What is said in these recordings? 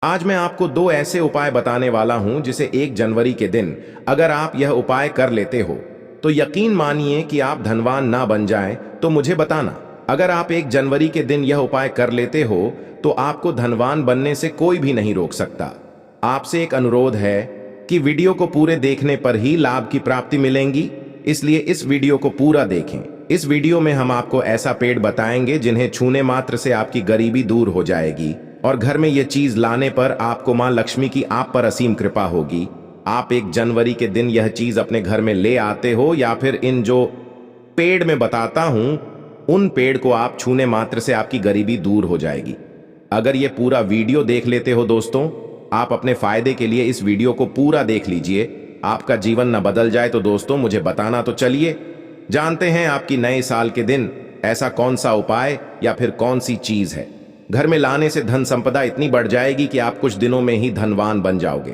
आज मैं आपको दो ऐसे उपाय बताने वाला हूं जिसे 1 जनवरी के दिन अगर आप यह उपाय कर लेते हो तो यकीन मानिए कि आप धनवान ना बन जाएं। तो मुझे बताना, अगर आप 1 जनवरी के दिन यह उपाय कर लेते हो तो आपको धनवान बनने से कोई भी नहीं रोक सकता। आपसे एक अनुरोध है कि वीडियो को पूरे देखने पर ही लाभ की प्राप्ति मिलेगी, इसलिए इस वीडियो को पूरा देखें। इस वीडियो में हम आपको ऐसा पेड़ बताएंगे जिन्हें छूने मात्र से आपकी गरीबी दूर हो जाएगी और घर में यह चीज लाने पर आपको मां लक्ष्मी की आप पर असीम कृपा होगी। आप 1 जनवरी के दिन यह चीज अपने घर में ले आते हो या फिर इन जो पेड़ में बताता हूं उन पेड़ को आप छूने मात्र से आपकी गरीबी दूर हो जाएगी। अगर ये पूरा वीडियो देख लेते हो दोस्तों, आप अपने फायदे के लिए इस वीडियो को पूरा देख लीजिए। आपका जीवन न बदल जाए तो दोस्तों मुझे बताना। तो चलिए जानते हैं आपकी नए साल के दिन ऐसा कौन सा उपाय या फिर कौन सी चीज है घर में लाने से धन संपदा इतनी बढ़ जाएगी कि आप कुछ दिनों में ही धनवान बन जाओगे।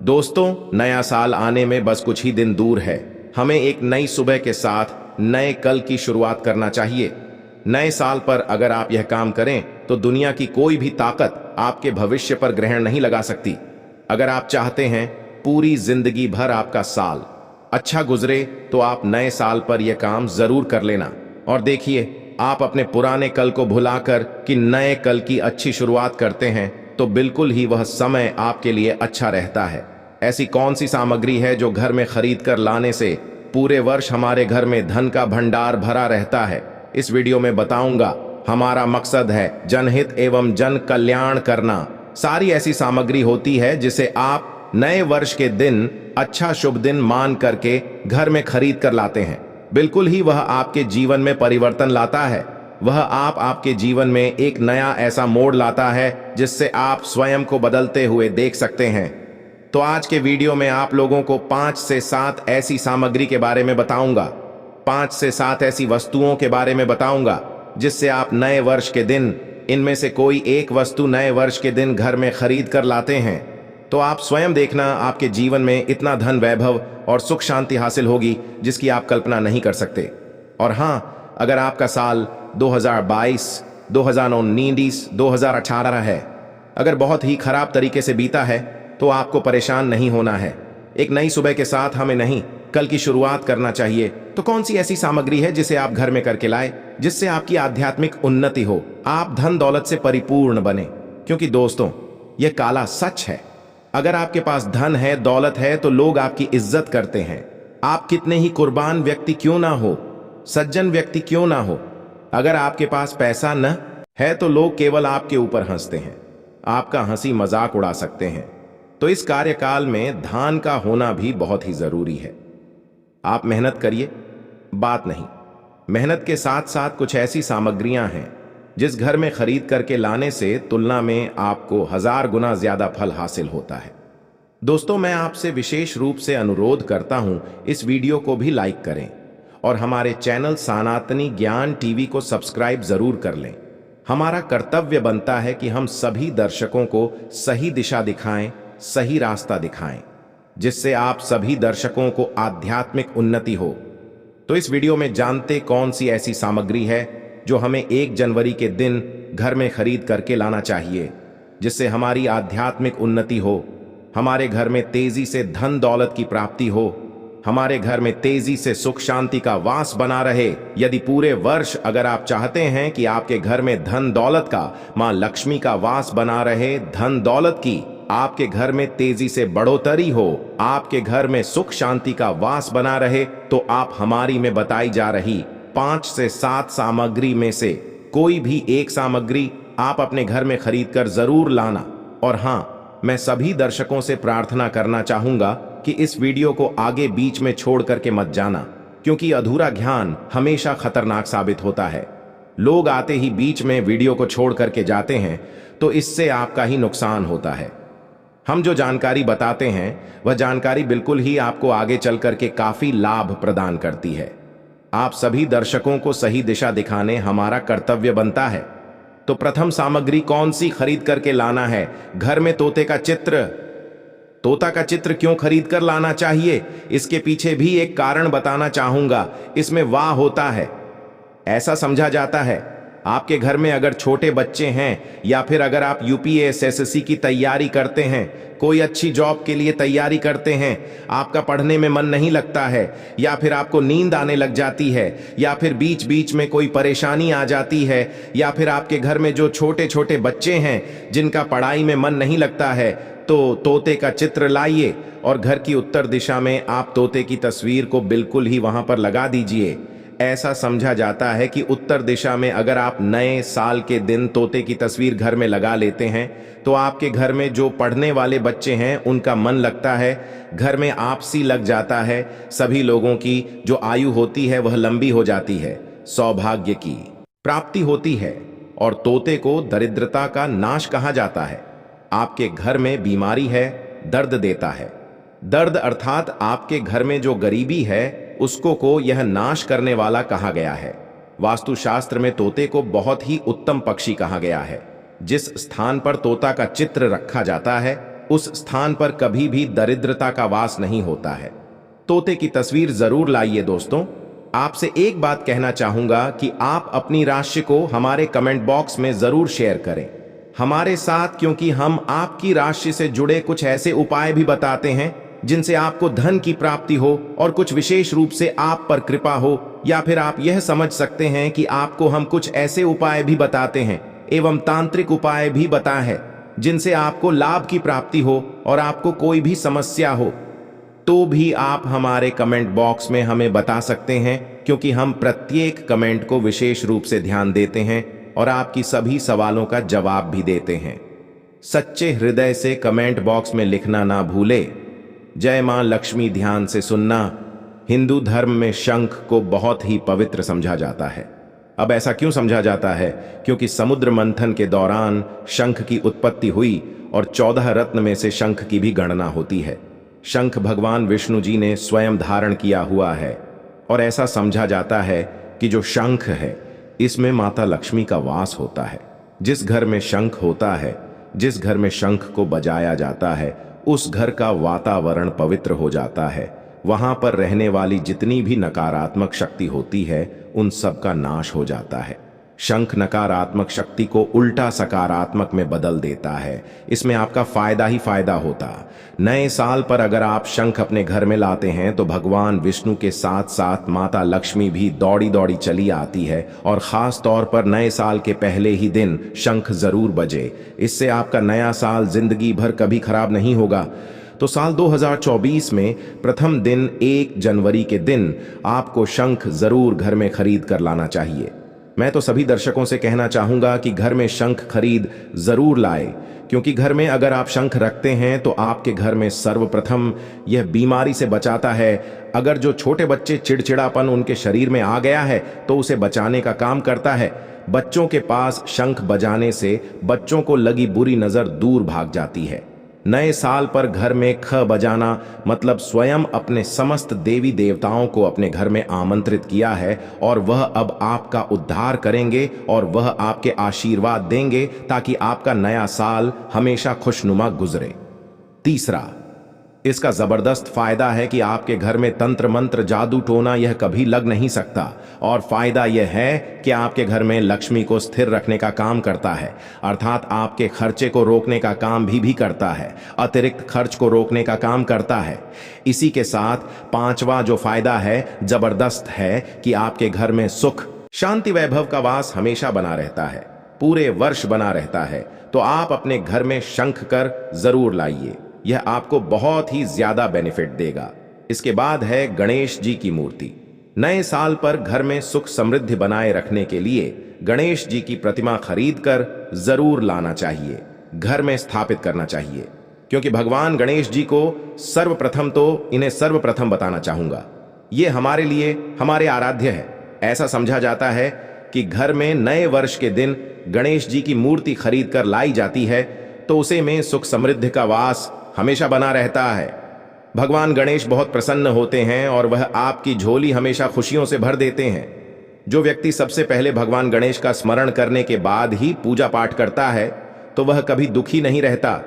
दोस्तों, नया साल आने में बस कुछ ही दिन दूर है। हमें एक नई सुबह के साथ नए कल की शुरुआत करना चाहिए। नए साल पर अगर आप यह काम करें तो दुनिया की कोई भी ताकत आपके भविष्य पर ग्रहण नहीं लगा सकती। अगर आप चाहते हैं पूरी जिंदगी भर आपका साल अच्छा गुजरे तो आप नए साल पर यह काम जरूर कर लेना और देखिए, आप अपने पुराने कल को भुलाकर कि नए कल की अच्छी शुरुआत करते हैं तो बिल्कुल ही वह समय आपके लिए अच्छा रहता है। ऐसी कौन सी सामग्री है जो घर में खरीद कर लाने से पूरे वर्ष हमारे घर में धन का भंडार भरा रहता है, इस वीडियो में बताऊंगा। हमारा मकसद है जनहित एवं जन कल्याण करना। सारी ऐसी सामग्री होती है जिसे आप नए वर्ष के दिन अच्छा शुभ दिन मान करके घर में खरीद कर लाते हैं। बिल्कुल ही वह आपके जीवन में परिवर्तन लाता है। वह आपके जीवन में एक नया ऐसा मोड़ लाता है जिससे आप स्वयं को बदलते हुए देख सकते हैं। तो आज के वीडियो में आप लोगों को 5 से 7 ऐसी सामग्री के बारे में बताऊंगा, 5 से 7 ऐसी वस्तुओं के बारे में बताऊंगा जिससे आप नए वर्ष के दिन इनमें से कोई एक वस्तु नए वर्ष के दिन घर में खरीद कर लाते हैं तो आप स्वयं देखना आपके जीवन में इतना धन वैभव और सुख शांति हासिल होगी जिसकी आप कल्पना नहीं कर सकते। और हाँ, अगर आपका साल 2022, 2019, 2018 है, अगर बहुत ही खराब तरीके से बीता है तो आपको परेशान नहीं होना है। एक नई सुबह के साथ हमें नहीं कल की शुरुआत करना चाहिए। तो कौन सी ऐसी सामग्री है जिसे आप घर में करके लाए जिससे आपकी आध्यात्मिक उन्नति हो, आप धन दौलत से परिपूर्ण बने? क्योंकि दोस्तों, यह काला सच है। अगर आपके पास धन है, दौलत है तो लोग आपकी इज्जत करते हैं। आप कितने ही कुर्बान व्यक्ति क्यों ना हो, सज्जन व्यक्ति क्यों ना हो, अगर आपके पास पैसा न है तो लोग केवल आपके ऊपर हंसते हैं, आपका हंसी मजाक उड़ा सकते हैं। तो इस कार्यकाल में धान का होना भी बहुत ही जरूरी है। आप मेहनत करिए, बात नहीं, मेहनत के साथ साथ कुछ ऐसी सामग्रियां हैं जिस घर में खरीद करके लाने से तुलना में आपको 1000 गुना ज्यादा फल हासिल होता है। दोस्तों, मैं आपसे विशेष रूप से अनुरोध करता हूं, इस वीडियो को भी लाइक करें और हमारे चैनल सनातनी ज्ञान टीवी को सब्सक्राइब जरूर कर लें। हमारा कर्तव्य बनता है कि हम सभी दर्शकों को सही दिशा दिखाएं, सही रास्ता दिखाएं, जिससे आप सभी दर्शकों को आध्यात्मिक उन्नति हो। तो इस वीडियो में जानते कौन सी ऐसी सामग्री है जो हमें 1 जनवरी के दिन घर में खरीद करके लाना चाहिए जिससे हमारी आध्यात्मिक उन्नति हो, हमारे घर में तेजी से धन दौलत की प्राप्ति हो, हमारे घर में तेजी से सुख शांति का वास बना रहे। यदि पूरे वर्ष अगर आप चाहते हैं कि आपके घर में धन दौलत का, मां लक्ष्मी का वास बना रहे, धन दौलत की आपके घर में तेजी से बढ़ोतरी हो, आपके घर में सुख शांति का वास बना रहे, तो आप हमारी में बताई जा रही 5 से 7 सामग्री में से कोई भी एक सामग्री आप अपने घर में खरीद कर जरूर लाना। और हाँ, मैं सभी दर्शकों से प्रार्थना करना चाहूंगा कि इस वीडियो को आगे बीच में छोड़ करके मत जाना, क्योंकि अधूरा ज्ञान हमेशा खतरनाक साबित होता है। लोग आते ही बीच में वीडियो को छोड़ करके जाते हैं तो इससे आपका ही नुकसान होता है। हम जो जानकारी बताते हैं वह जानकारी बिल्कुल ही आपको आगे चल करके काफी लाभ प्रदान करती है। आप सभी दर्शकों को सही दिशा दिखाने हमारा कर्तव्य बनता है। तो प्रथम सामग्री कौन सी खरीद करके लाना है? घर में तोते का चित्र। तोता का चित्र क्यों खरीद कर लाना चाहिए, इसके पीछे भी एक कारण बताना चाहूंगा। इसमें वाह होता है। ऐसा समझा जाता है आपके घर में अगर छोटे बच्चे हैं या फिर अगर आप यूपीएसएससी की तैयारी करते हैं, कोई अच्छी जॉब के लिए तैयारी करते हैं, आपका पढ़ने में मन नहीं लगता है, या फिर आपको नींद आने लग जाती है, या फिर बीच बीच में कोई परेशानी आ जाती है, या फिर आपके घर में जो छोटे छोटे बच्चे हैं जिनका पढ़ाई में मन नहीं लगता है, तो तोते का चित्र लाइए और घर की उत्तर दिशा में आप तोते की तस्वीर को बिल्कुल ही वहां पर लगा दीजिए। ऐसा समझा जाता है कि उत्तर दिशा में अगर आप नए साल के दिन तोते की तस्वीर घर में लगा लेते हैं तो आपके घर में जो पढ़ने वाले बच्चे हैं उनका मन लगता है, घर में आपसी लग जाता है, सभी लोगों की जो आयु होती है वह लंबी हो जाती है, सौभाग्य की प्राप्ति होती है। और तोते को दरिद्रता का नाश कहा जाता है। आपके घर में बीमारी है, दर्द देता है। दर्द अर्थात आपके घर में जो गरीबी है उसको को यह नाश करने वाला कहा गया है। वास्तुशास्त्र में तोते को बहुत ही उत्तम पक्षी कहा गया है। जिस स्थान पर तोता का चित्र रखा जाता है उस स्थान पर कभी भी दरिद्रता का वास नहीं होता है। तोते की तस्वीर जरूर लाइए दोस्तों। आपसे एक बात कहना चाहूंगा कि आप अपनी राशि को हमारे कमेंट बॉक्स में जरूर शेयर करें हमारे साथ, क्योंकि हम आपकी राशि से जुड़े कुछ ऐसे उपाय भी बताते हैं जिनसे आपको धन की प्राप्ति हो और कुछ विशेष रूप से आप पर कृपा हो, या फिर आप यह समझ सकते हैं कि आपको हम कुछ ऐसे उपाय भी बताते हैं एवं तांत्रिक उपाय भी बताए हैं जिनसे आपको लाभ की प्राप्ति हो और आपको कोई भी समस्या हो तो भी आप हमारे कमेंट बॉक्स में हमें बता सकते हैं, क्योंकि हम प्रत्येक कमेंट को विशेष रूप से ध्यान देते हैं और आपकी सभी सवालों का जवाब भी देते हैं। सच्चे हृदय से कमेंट बॉक्स में लिखना ना भूले। जय मां लक्ष्मी ध्यान से सुनना। हिंदू धर्म में शंख को बहुत ही पवित्र समझा जाता है। अब ऐसा क्यों समझा जाता है? क्योंकि समुद्र मंथन के दौरान शंख की उत्पत्ति हुई और 14 रत्न में से शंख की भी गणना होती है। शंख भगवान विष्णु जी ने स्वयं धारण किया हुआ है और ऐसा समझा जाता है कि जो शंख है इसमें माता लक्ष्मी का वास होता है। जिस घर में शंख होता है, जिस घर में शंख को बजाया जाता है, उस घर का वातावरण पवित्र हो जाता है। वहां पर रहने वाली जितनी भी नकारात्मक शक्ति होती है उन सब का नाश हो जाता है। शंख नकारात्मक शक्ति को उल्टा सकारात्मक में बदल देता है। इसमें आपका फायदा ही फायदा होता। नए साल पर अगर आप शंख अपने घर में लाते हैं तो भगवान विष्णु के साथ साथ माता लक्ष्मी भी दौड़ी दौड़ी चली आती है और खास तौर पर नए साल के पहले ही दिन शंख जरूर बजे। इससे आपका नया साल जिंदगी भर कभी खराब नहीं होगा। तो साल 2024 में प्रथम दिन 1 जनवरी के दिन आपको शंख जरूर घर में खरीद कर लाना चाहिए। मैं तो सभी दर्शकों से कहना चाहूंगा कि घर में शंख खरीद जरूर लाए, क्योंकि घर में अगर आप शंख रखते हैं तो आपके घर में सर्वप्रथम यह बीमारी से बचाता है। अगर जो छोटे बच्चे चिड़चिड़ापन उनके शरीर में आ गया है तो उसे बचाने का काम करता है। बच्चों के पास शंख बजाने से बच्चों को लगी बुरी नजर दूर भाग जाती है। नए साल पर घर में ख बजाना मतलब स्वयं अपने समस्त देवी देवताओं को अपने घर में आमंत्रित किया है और वह अब आपका उद्धार करेंगे और वह आपके आशीर्वाद देंगे ताकि आपका नया साल हमेशा खुशनुमा गुजरे। तीसरा, इसका जबरदस्त फायदा है कि आपके घर में तंत्र मंत्र जादू टोना यह कभी लग नहीं सकता। और फायदा यह है कि आपके घर में लक्ष्मी को स्थिर रखने का काम करता है, अर्थात आपके खर्चे को रोकने का काम भी करता है, अतिरिक्त खर्च को रोकने का काम करता है। इसी के साथ पांचवा जो फायदा है जबरदस्त है कि आपके घर में सुख शांति वैभव का वास हमेशा बना रहता है, पूरे वर्ष बना रहता है। तो आप अपने घर में शंख कर जरूर लाइए, यह आपको बहुत ही ज्यादा बेनिफिट देगा। इसके बाद है गणेश जी की मूर्ति। नए साल पर घर में सुख समृद्धि बनाए रखने के लिए गणेश जी की प्रतिमा खरीद कर जरूर लाना चाहिए, घर में स्थापित करना चाहिए। क्योंकि भगवान गणेश जी को सर्वप्रथम तो इन्हें सर्वप्रथम बताना चाहूंगा, ये हमारे लिए हमारे आराध्य है। ऐसा समझा जाता है कि घर में नए वर्ष के दिन गणेश जी की मूर्ति खरीद कर लाई जाती है तो उसे में सुख समृद्धि का वास हमेशा बना रहता है। भगवान गणेश बहुत प्रसन्न होते हैं और वह आपकी झोली हमेशा खुशियों से भर देते हैं। जो व्यक्ति सबसे पहले भगवान गणेश का स्मरण करने के बाद ही पूजा पाठ करता है तो वह कभी दुखी नहीं रहता,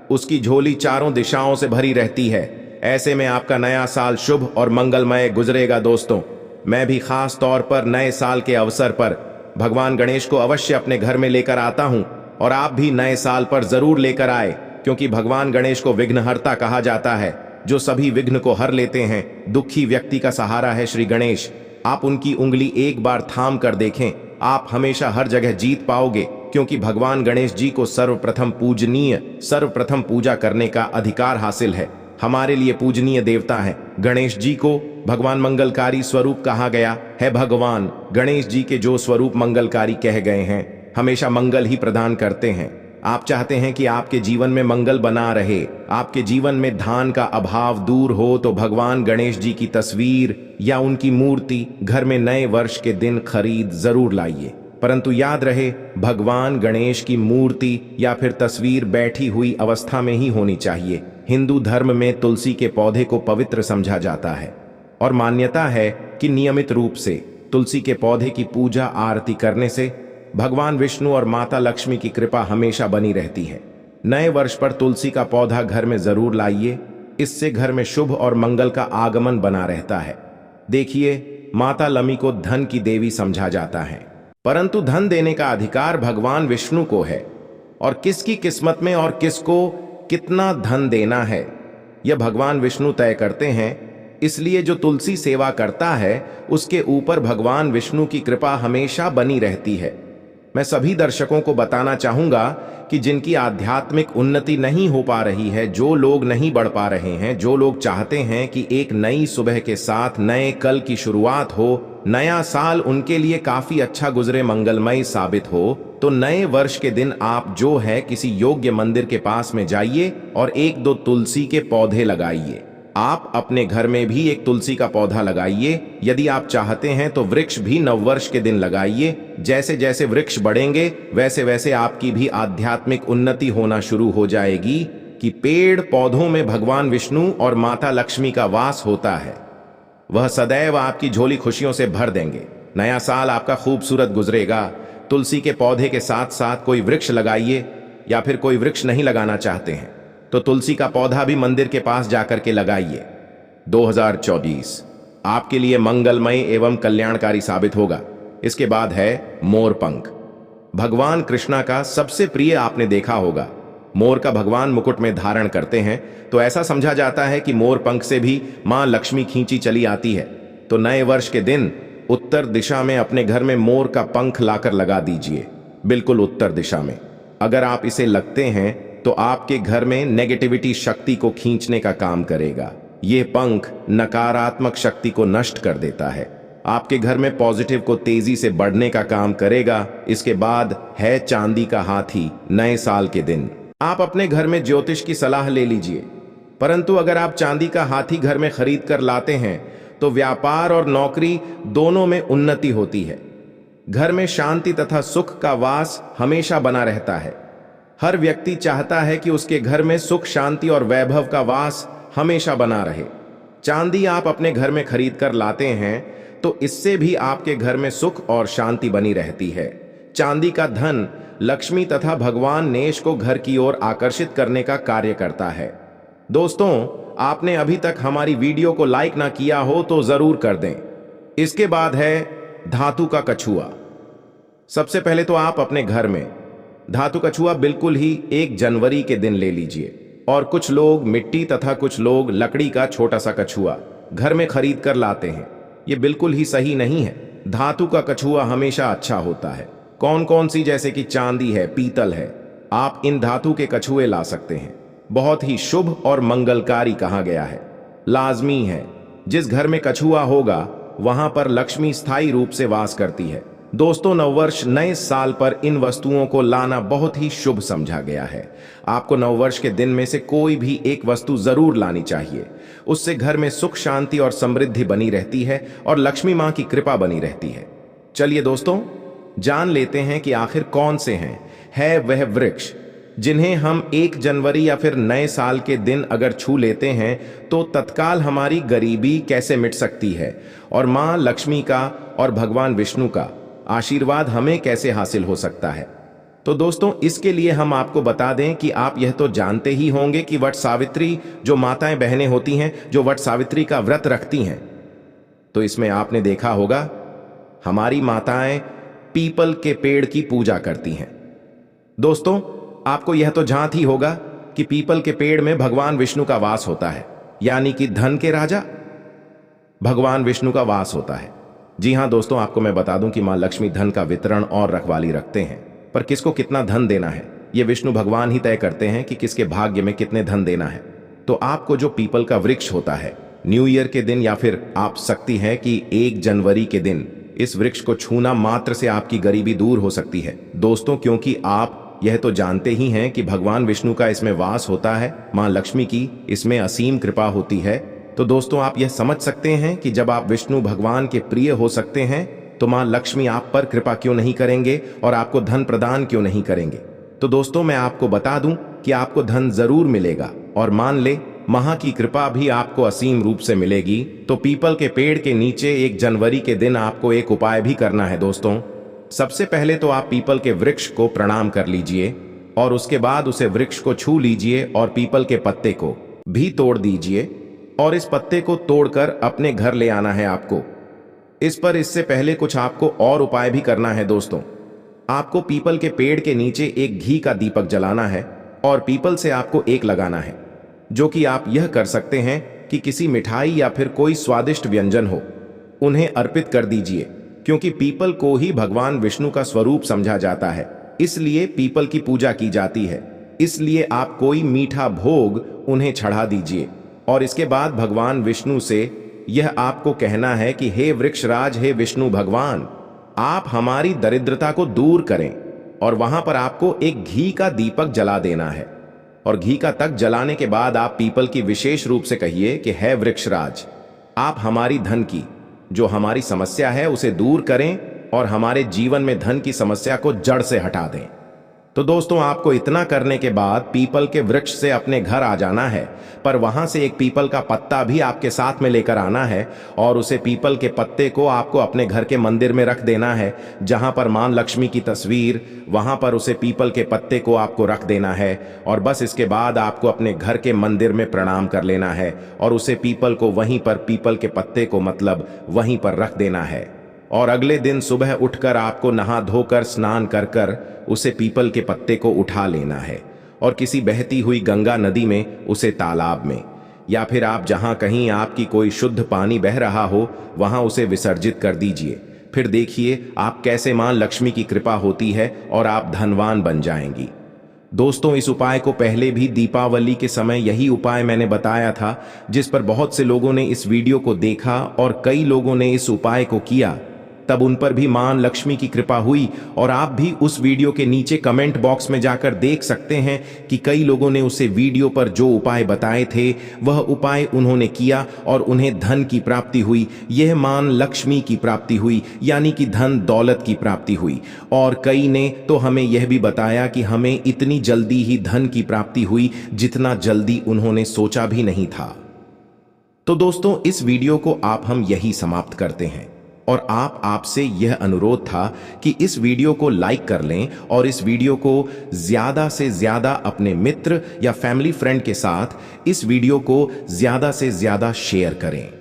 उसकी झोली चारों दिशाओं से भरी रहती है। ऐसे में आपका नया साल शुभ और मंगलमय गुजरेगा। दोस्तों, मैं भी खास तौर पर नए साल के अवसर पर भगवान गणेश को अवश्य अपने घर में लेकर आता हूं और आप भी नए साल पर जरूर लेकर आए, क्योंकि भगवान गणेश को विघ्नहर्ता कहा जाता है, जो सभी विघ्न को हर लेते हैं। दुखी व्यक्ति का सहारा है श्री गणेश। आप उनकी उंगली एक बार थाम कर देखें, आप हमेशा हर जगह जीत पाओगे, क्योंकि भगवान गणेश जी को सर्वप्रथम पूजनीय, सर्वप्रथम पूजा करने का अधिकार हासिल है। हमारे लिए पूजनीय देवता है। गणेश जी को भगवान मंगलकारी स्वरूप कहा गया है। भगवान गणेश जी के जो स्वरूप मंगलकारी कहे गए हैं, हमेशा मंगल ही प्रदान करते हैं। आप चाहते हैं कि आपके जीवन में मंगल बना रहे, आपके जीवन में धान का अभाव दूर हो, तो भगवान गणेश जी की तस्वीर या उनकी मूर्ति घर में नए वर्ष के दिन खरीद जरूर लाइए। परंतु याद रहे, भगवान गणेश की मूर्ति या फिर तस्वीर बैठी हुई अवस्था में ही होनी चाहिए। हिंदू धर्म में तुलसी के पौधे को पवित्र समझा जाता है और मान्यता है कि नियमित रूप से तुलसी के पौधे की पूजा आरती करने से भगवान विष्णु और माता लक्ष्मी की कृपा हमेशा बनी रहती है। नए वर्ष पर तुलसी का पौधा घर में जरूर लाइए, इससे घर में शुभ और मंगल का आगमन बना रहता है। देखिए, माता लक्ष्मी को धन की देवी समझा जाता है, परंतु धन देने का अधिकार भगवान विष्णु को है, और किसकी किस्मत में और किसको कितना धन देना है यह भगवान विष्णु तय करते हैं। इसलिए जो तुलसी सेवा करता है, उसके ऊपर भगवान विष्णु की कृपा हमेशा बनी रहती है। मैं सभी दर्शकों को बताना चाहूंगा कि जिनकी आध्यात्मिक उन्नति नहीं हो पा रही है, जो लोग नहीं बढ़ पा रहे हैं, जो लोग चाहते हैं कि एक नई सुबह के साथ नए कल की शुरुआत हो, नया साल उनके लिए काफी अच्छा गुजरे, मंगलमय साबित हो, तो नए वर्ष के दिन आप जो है किसी योग्य मंदिर के पास में जाइए और एक दो तुलसी के पौधे लगाइए। आप अपने घर में भी एक तुलसी का पौधा लगाइए। यदि आप चाहते हैं तो वृक्ष भी नववर्ष के दिन लगाइए। जैसे जैसे वृक्ष बढ़ेंगे, वैसे वैसे आपकी भी आध्यात्मिक उन्नति होना शुरू हो जाएगी कि पेड़ पौधों में भगवान विष्णु और माता लक्ष्मी का वास होता है। वह सदैव आपकी झोली खुशियों से भर देंगे। नया साल आपका खूबसूरत गुजरेगा। तुलसी के पौधे के साथ साथ कोई वृक्ष लगाइए, या फिर कोई वृक्ष नहीं लगाना चाहते हैं तो तुलसी का पौधा भी मंदिर के पास जाकर के लगाइए। 2024 आपके लिए मंगलमय एवं कल्याणकारी साबित होगा। इसके बाद है मोरपंख। भगवान कृष्णा का सबसे प्रिय आपने देखा होगा, मोर का भगवान मुकुट में धारण करते हैं, तो ऐसा समझा जाता है कि मोर पंख से भी मां लक्ष्मी खींची चली आती है। तो नए वर्ष के दिन उत्तर दिशा में अपने घर में मोर का पंख लाकर लगा दीजिए, बिल्कुल उत्तर दिशा में। अगर आप इसे लगते हैं तो आपके घर में नेगेटिविटी शक्ति को खींचने का काम करेगा। यह पंख नकारात्मक शक्ति को नष्ट कर देता है। आपके घर में पॉजिटिव को तेजी से बढ़ने का काम करेगा। इसके बाद है चांदी का हाथी। नए साल के दिन आप अपने घर में ज्योतिष की सलाह ले लीजिए, परंतु अगर आप चांदी का हाथी घर में खरीद कर लाते हैं तो व्यापार और नौकरी दोनों में उन्नति होती है। घर में शांति तथा सुख का वास हमेशा बना रहता है। हर व्यक्ति चाहता है कि उसके घर में सुख, शांति और वैभव का वास हमेशा बना रहे। चांदी आप अपने घर में खरीद कर लाते हैं तो इससे भी आपके घर में सुख और शांति बनी रहती है। चांदी का धन लक्ष्मी तथा भगवान गणेश को घर की ओर आकर्षित करने का कार्य करता है। दोस्तों, आपने अभी तक हमारी वीडियो को लाइक ना किया हो तो जरूर कर दें। इसके बाद है धातु का कछुआ। सबसे पहले तो आप अपने घर में धातु कछुआ बिल्कुल ही 1 जनवरी के दिन ले लीजिए, और कुछ लोग मिट्टी तथा कुछ लोग लकड़ी का छोटा सा कछुआ घर में खरीद कर लाते हैं। ये बिल्कुल ही सही नहीं है। धातु का कछुआ हमेशा अच्छा होता है। कौन कौन सी, जैसे कि चांदी है, पीतल है, आप इन धातु के कछुए ला सकते हैं। बहुत ही शुभ और मंगलकारी कहा गया है। लाजमी है, जिस घर में कछुआ होगा वहां पर लक्ष्मी स्थायी रूप से वास करती है। दोस्तों, नववर्ष नए साल पर इन वस्तुओं को लाना बहुत ही शुभ समझा गया है। आपको नववर्ष के दिन में से कोई भी एक वस्तु जरूर लानी चाहिए। उससे घर में सुख, शांति और समृद्धि बनी रहती है और लक्ष्मी मां की कृपा बनी रहती है। चलिए दोस्तों, जान लेते हैं कि आखिर कौन से हैं। है वह वृक्ष जिन्हें हम 1 जनवरी या फिर नए साल के दिन अगर छू लेते हैं तो तत्काल हमारी गरीबी कैसे मिट सकती है, और मां लक्ष्मी का और भगवान विष्णु का आशीर्वाद हमें कैसे हासिल हो सकता है। तो दोस्तों, इसके लिए हम आपको बता दें कि आप यह तो जानते ही होंगे कि वट सावित्री, जो माताएं बहनें होती हैं जो वट सावित्री का व्रत रखती हैं, तो इसमें आपने देखा होगा हमारी माताएं पीपल के पेड़ की पूजा करती हैं। दोस्तों, आपको यह तो जानत ही होगा कि पीपल के पेड़ में भगवान विष्णु का वास होता है, यानी कि धन के राजा भगवान विष्णु का वास होता है। जी हां दोस्तों, आपको मैं बता दूं कि मां लक्ष्मी धन का वितरण और रखवाली रखते हैं, पर किसको कितना धन देना है यह विष्णु भगवान ही तय करते हैं कि किसके भाग्य में कितने धन देना है। तो आपको जो पीपल का वृक्ष होता है, न्यू ईयर के दिन या फिर आप सकती है कि 1 जनवरी के दिन इस वृक्ष को छूना मात्र से आपकी गरीबी दूर हो सकती है दोस्तों, क्योंकि आप यह तो जानते ही हैं कि भगवान विष्णु का इसमें वास होता है, मां लक्ष्मी की इसमें असीम कृपा होती है। तो दोस्तों, आप यह समझ सकते हैं कि जब आप विष्णु भगवान के प्रिय हो सकते हैं तो मां लक्ष्मी आप पर कृपा क्यों नहीं करेंगे और आपको धन प्रदान क्यों नहीं करेंगे। तो दोस्तों, मैं आपको बता दूं कि आपको धन जरूर मिलेगा, और मान ले महा की कृपा भी आपको असीम रूप से मिलेगी। तो पीपल के पेड़ के नीचे 1 जनवरी के दिन आपको एक उपाय भी करना है दोस्तों। सबसे पहले तो आप पीपल के वृक्ष को प्रणाम कर लीजिए और उसके बाद उसे वृक्ष को छू लीजिए और पीपल के पत्ते को भी तोड़ दीजिए और इस पत्ते को तोड़कर अपने घर ले आना है आपको। इससे पहले कुछ आपको और उपाय भी करना है दोस्तों। आपको पीपल के पेड़ के नीचे एक घी का दीपक जलाना है और पीपल से आपको एक लगाना है, जो कि आप यह कर सकते हैं कि किसी मिठाई या फिर कोई स्वादिष्ट व्यंजन हो उन्हें अर्पित कर दीजिए, क्योंकि पीपल को ही भगवान विष्णु का स्वरूप समझा जाता है, इसलिए पीपल की पूजा की जाती है। इसलिए आप कोई मीठा भोग उन्हें चढ़ा दीजिए और इसके बाद भगवान विष्णु से यह आपको कहना है कि हे वृक्षराज, हे विष्णु भगवान, आप हमारी दरिद्रता को दूर करें। और वहां पर आपको एक घी का दीपक जला देना है और घी का तक जलाने के बाद आप पीपल की विशेष रूप से कहिए कि हे वृक्षराज, आप हमारी धन की जो हमारी समस्या है उसे दूर करें और हमारे जीवन में धन की समस्या को जड़ से हटा दें। तो दोस्तों, आपको इतना करने के बाद पीपल के वृक्ष से अपने घर आ जाना है, पर वहां से एक पीपल का पत्ता भी आपके साथ में लेकर आना है और उसे पीपल के पत्ते को आपको अपने घर के मंदिर में रख देना है, जहां पर मां लक्ष्मी की तस्वीर, वहां पर उसे पीपल के पत्ते को आपको रख देना है। और बस इसके बाद आपको अपने घर के मंदिर में प्रणाम कर लेना है और उसे पीपल को वहीं पर, पीपल के पत्ते को मतलब वहीं पर रख देना है। और अगले दिन सुबह उठकर आपको नहा धोकर स्नान कर कर उसे पीपल के पत्ते को उठा लेना है और किसी बहती हुई गंगा नदी में, उसे तालाब में, या फिर आप जहां कहीं आपकी कोई शुद्ध पानी बह रहा हो वहां उसे विसर्जित कर दीजिए। फिर देखिए आप कैसे मां लक्ष्मी की कृपा होती है और आप धनवान बन जाएंगी। दोस्तों, इस उपाय को पहले भी दीपावली के समय यही उपाय मैंने बताया था, जिस पर बहुत से लोगों ने इस वीडियो को देखा और कई लोगों ने इस उपाय को किया। तब उन पर भी मां लक्ष्मी की कृपा हुई और आप भी उस वीडियो के नीचे कमेंट बॉक्स में जाकर देख सकते हैं कि कई लोगों ने उसे वीडियो पर जो उपाय बताए थे वह उपाय उन्होंने किया और उन्हें धन की प्राप्ति हुई। यह मां लक्ष्मी की प्राप्ति हुई, यानी कि धन दौलत की प्राप्ति हुई। और कई ने तो हमें यह भी बताया कि हमें इतनी जल्दी ही धन की प्राप्ति हुई जितना जल्दी उन्होंने सोचा भी नहीं था। तो दोस्तों, इस वीडियो को आप हम यही समाप्त करते हैं और आपसे यह अनुरोध था कि इस वीडियो को लाइक कर लें और इस वीडियो को ज्यादा से ज्यादा अपने मित्र या फैमिली फ्रेंड के साथ इस वीडियो को ज्यादा से ज्यादा शेयर करें।